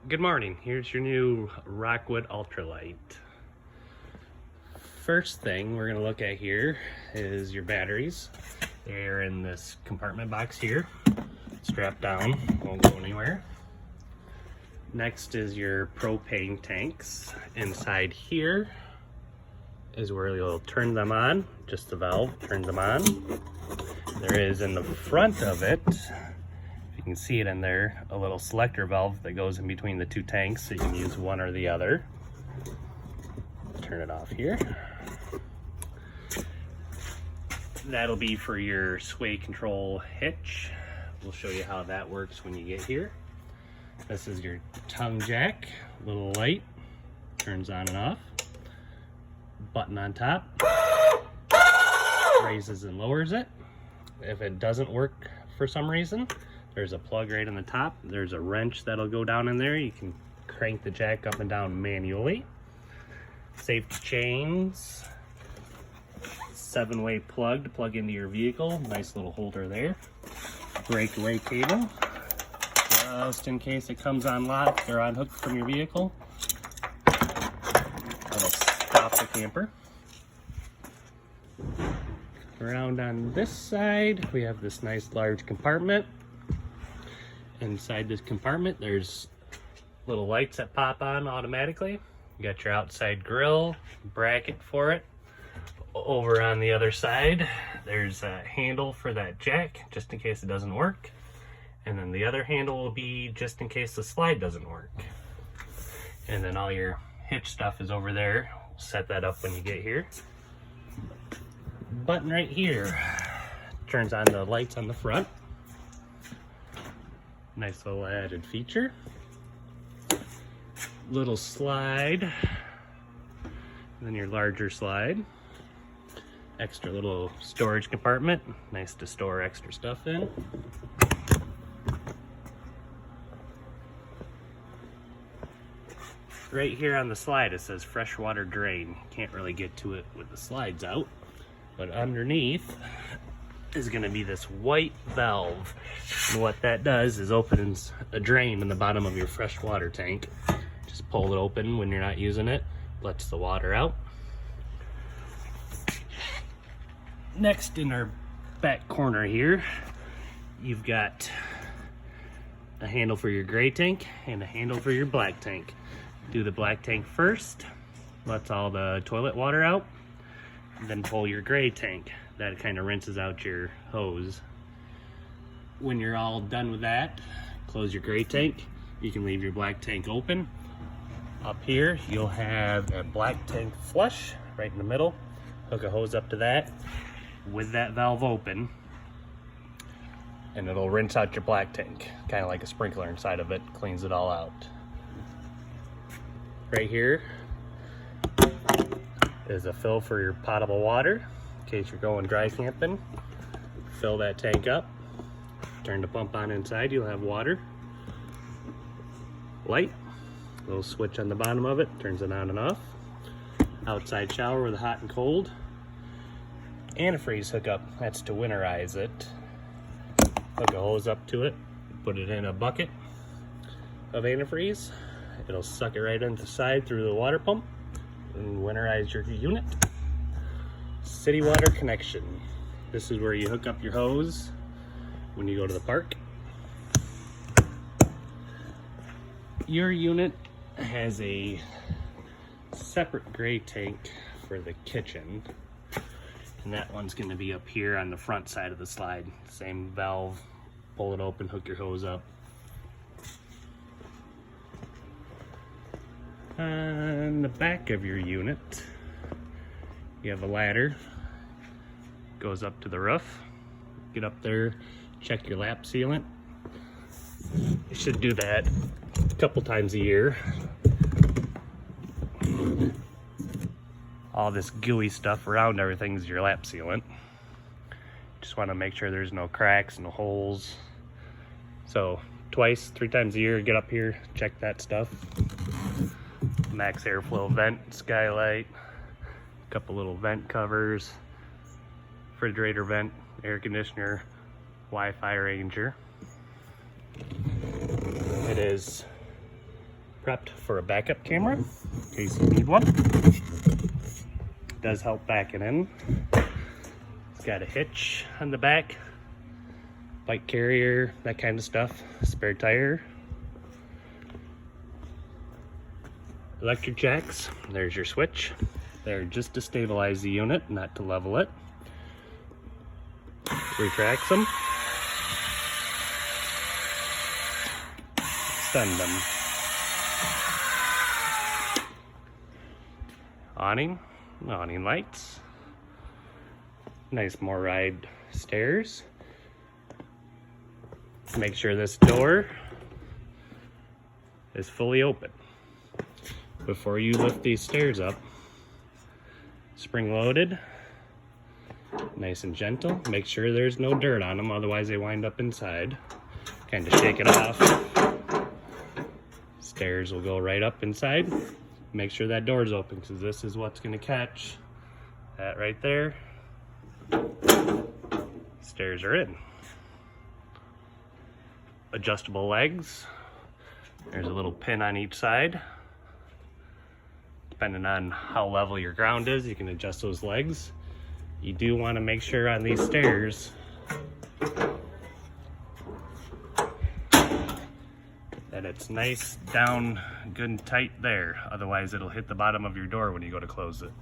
Good morning. Here's your new Rockwood Ultralight. First thing we're going to look at here is your batteries. They're in this compartment box here, strapped down, won't go anywhere. Next is your propane tanks. Inside here is where you'll turn them on, just the valve turns them on. There is in the front of it, you can see it in there, a little selector valve that goes in between the two tanks, so you can use one or the other. Turn it off here. That'll be for your sway control hitch. We'll show you how that works when you get here. This is your tongue jack, little light, turns on and off. Button on top, raises and lowers it. If it doesn't work for some reason, there's a plug right on the top. There's a wrench that'll go down in there. You can crank the jack up and down manually. Safety chains, 7-way plug to plug into your vehicle. Nice little holder there. Breakaway cable, just in case it comes unlocked or unhooked from your vehicle. That'll stop the camper. Around on this side, we have this nice large compartment. Inside this compartment, there's little lights that pop on automatically. You got your outside grill, bracket for it. Over on the other side, there's a handle for that jack, just in case it doesn't work. And then the other handle will be just in case the slide doesn't work. And then all your hitch stuff is over there. We'll set that up when you get here. Button right here turns on the lights on the front. Nice little added feature. Little slide, and then your larger slide. Extra little storage compartment, nice to store extra stuff in. Right here on the slide it says freshwater drain. Can't really get to it with the slides out, but underneath is going to be this white valve, and what that does is opens a drain in the bottom of your fresh water tank. Just pull it open when you're not using it, lets the water out. Next, in our back corner here, you've got a handle for your gray tank and a handle for your black tank. Do the black tank first, lets all the toilet water out, then pull your gray tank. That kind of rinses out your hose. When you're all done with that, close your gray tank. You can leave your black tank open. Up here, you'll have a black tank flush right in the middle. Hook a hose up to that with that valve open, and it'll rinse out your black tank, kind of like a sprinkler inside of it, cleans it all out. Right here is a fill for your potable water. In case you're going dry camping, fill that tank up, turn the pump on inside, you'll have water. Light, little switch on the bottom of it, turns it on and off. Outside shower with hot and cold. Antifreeze hookup, that's to winterize it. Hook a hose up to it, put it in a bucket of antifreeze. It'll suck it right into the side through the water pump and winterize your unit. City water connection. This is where you hook up your hose when you go to the park. Your unit has a separate gray tank for the kitchen, and that one's going to be up here on the front side of the slide. Same valve, pull it open, hook your hose up. On the back of your unit, you have a ladder, goes up to the roof. Get up there, check your lap sealant. You should do that a couple times a year. All this gooey stuff around everything is your lap sealant. Just want to make sure there's no cracks, no holes. So twice, 3 times a year, get up here, check that stuff. Max airflow vent, skylight, a couple little vent covers, refrigerator vent, air conditioner, Wi-Fi ranger. It is prepped for a backup camera in case you need one. It does help back it in. It's got a hitch on the back, bike carrier, that kind of stuff, spare tire. Electric jacks, there's your switch. They're just to stabilize the unit, not to level it. Retract them. Extend them. Awning lights. Nice more ride stairs. Make sure this door is fully open. Before you lift these stairs up, spring loaded, nice and gentle. Make sure there's no dirt on them, otherwise they wind up inside. Kind of shake it off. Stairs will go right up inside. Make sure that door's open, because this is what's going to catch that right there. Stairs are in. Adjustable legs. There's a little pin on each side. Depending on how level your ground is, you can adjust those legs. You do want to make sure on these stairs that it's nice down, good and tight there. Otherwise it'll hit the bottom of your door when you go to close it.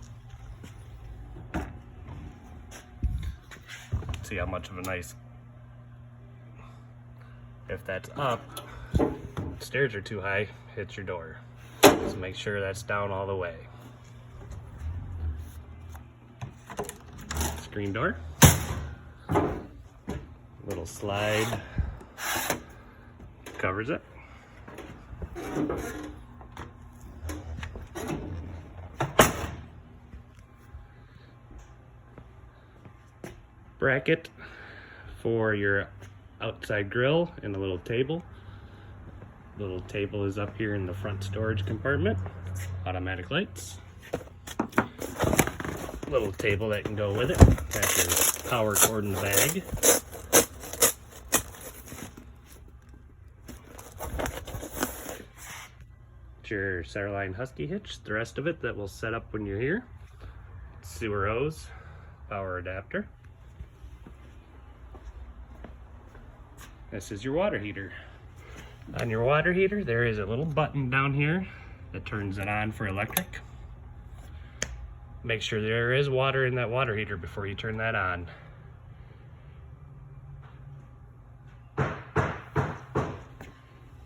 See how much of a nice, if that's up, stairs are too high, hits your door. So make sure that's down all the way. Screen door. Little slide covers it. Bracket for your outside grill and a little table. Little table is up here in the front storage compartment. Automatic lights. Little table that can go with it. Got your power cord in the bag. It's your Centerline Husky hitch. The rest of it that will set up when you're here. Sewer hose, power adapter. This is your water heater. On your water heater, there is a little button down here that turns it on for electric. Make sure there is water in that water heater before you turn that on.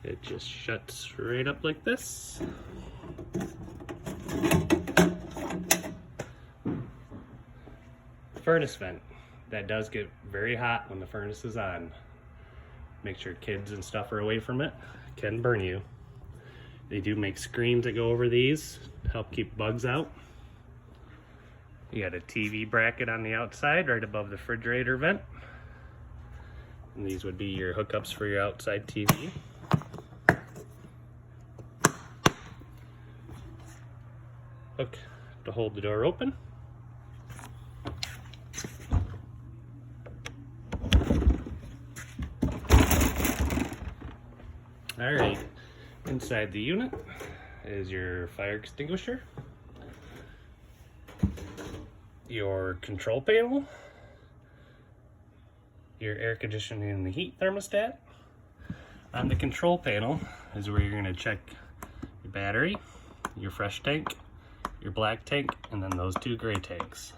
It just shuts right up like this. Furnace vent. That does get very hot when the furnace is on. Make sure kids and stuff are away from it. Can burn you. They do make screens that go over these to help keep bugs out. You got a TV bracket on the outside right above the refrigerator vent. And these would be your hookups for your outside TV. Hook to hold the door open. All right, inside the unit is your fire extinguisher, your control panel, your air conditioning and the heat thermostat. On the control panel is where you're going to check your battery, your fresh tank, your black tank, and then those two gray tanks.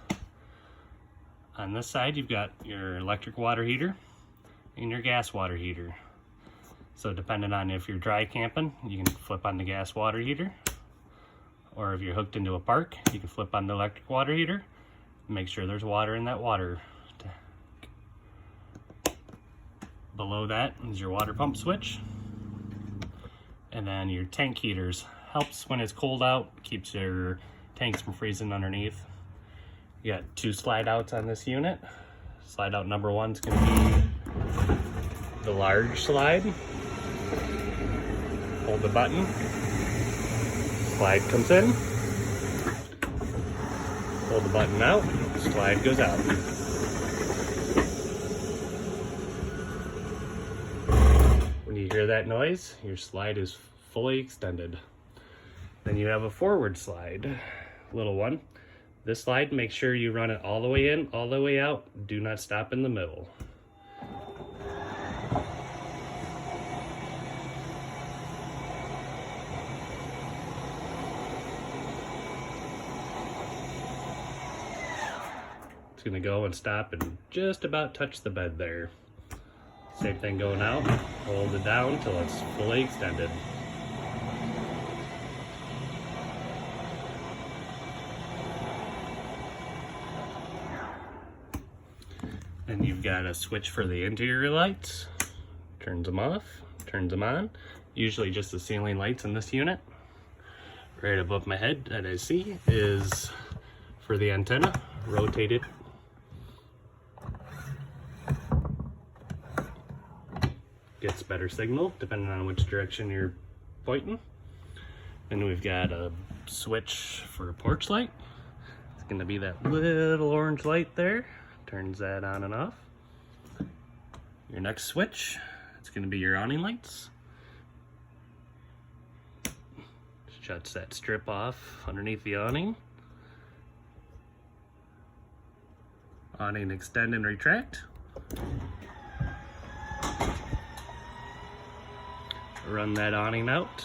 On this side you've got your electric water heater and your gas water heater. So depending on if you're dry camping, you can flip on the gas water heater. Or if you're hooked into a park, you can flip on the electric water heater. Make sure there's water in that water tank. Below that is your water pump switch. And then your tank heaters. Helps when it's cold out, keeps your tanks from freezing underneath. You got two slide outs on this unit. Slide out number one is going to be the large slide. Hold the button, slide comes in, hold the button out, slide goes out. When you hear that noise, your slide is fully extended. Then you have a forward slide, little one. This slide, make sure you run it all the way in, all the way out. Do not stop in the middle. It's gonna go and stop and just about touch the bed there. Same thing going out, hold it down till it's fully extended. Then you've got a switch for the interior lights. Turns them off, turns them on. Usually just the ceiling lights in this unit. Right above my head that I see is for the antenna, rotate it. Gets better signal depending on which direction you're pointing. Then we've got a switch for a porch light. It's gonna be that little orange light there. Turns that on and off. Your next switch, it's gonna be your awning lights. Shuts that strip off underneath the awning. Awning extend and retract. Run that awning out.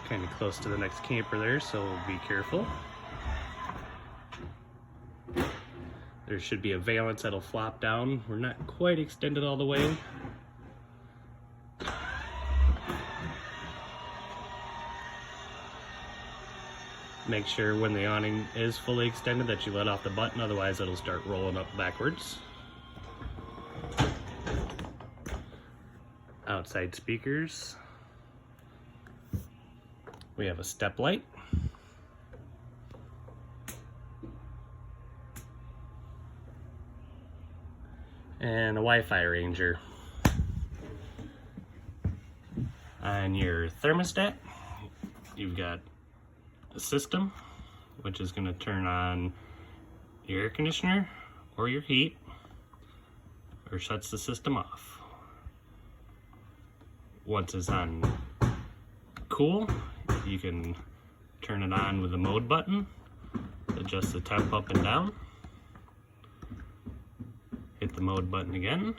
Kind of close to the next camper there, so be careful. There should be a valance that'll flop down. We're not quite extended all the way. Make sure when the awning is fully extended that you let off the button, otherwise it'll start rolling up backwards. Outside speakers. We have a step light. And a Wi-Fi ranger. On your thermostat, you've got a system, which is going to turn on your air conditioner or your heat, or shuts the system off. Once it's on cool, you can turn it on with the mode button, adjust the temp up and down, hit the mode button again,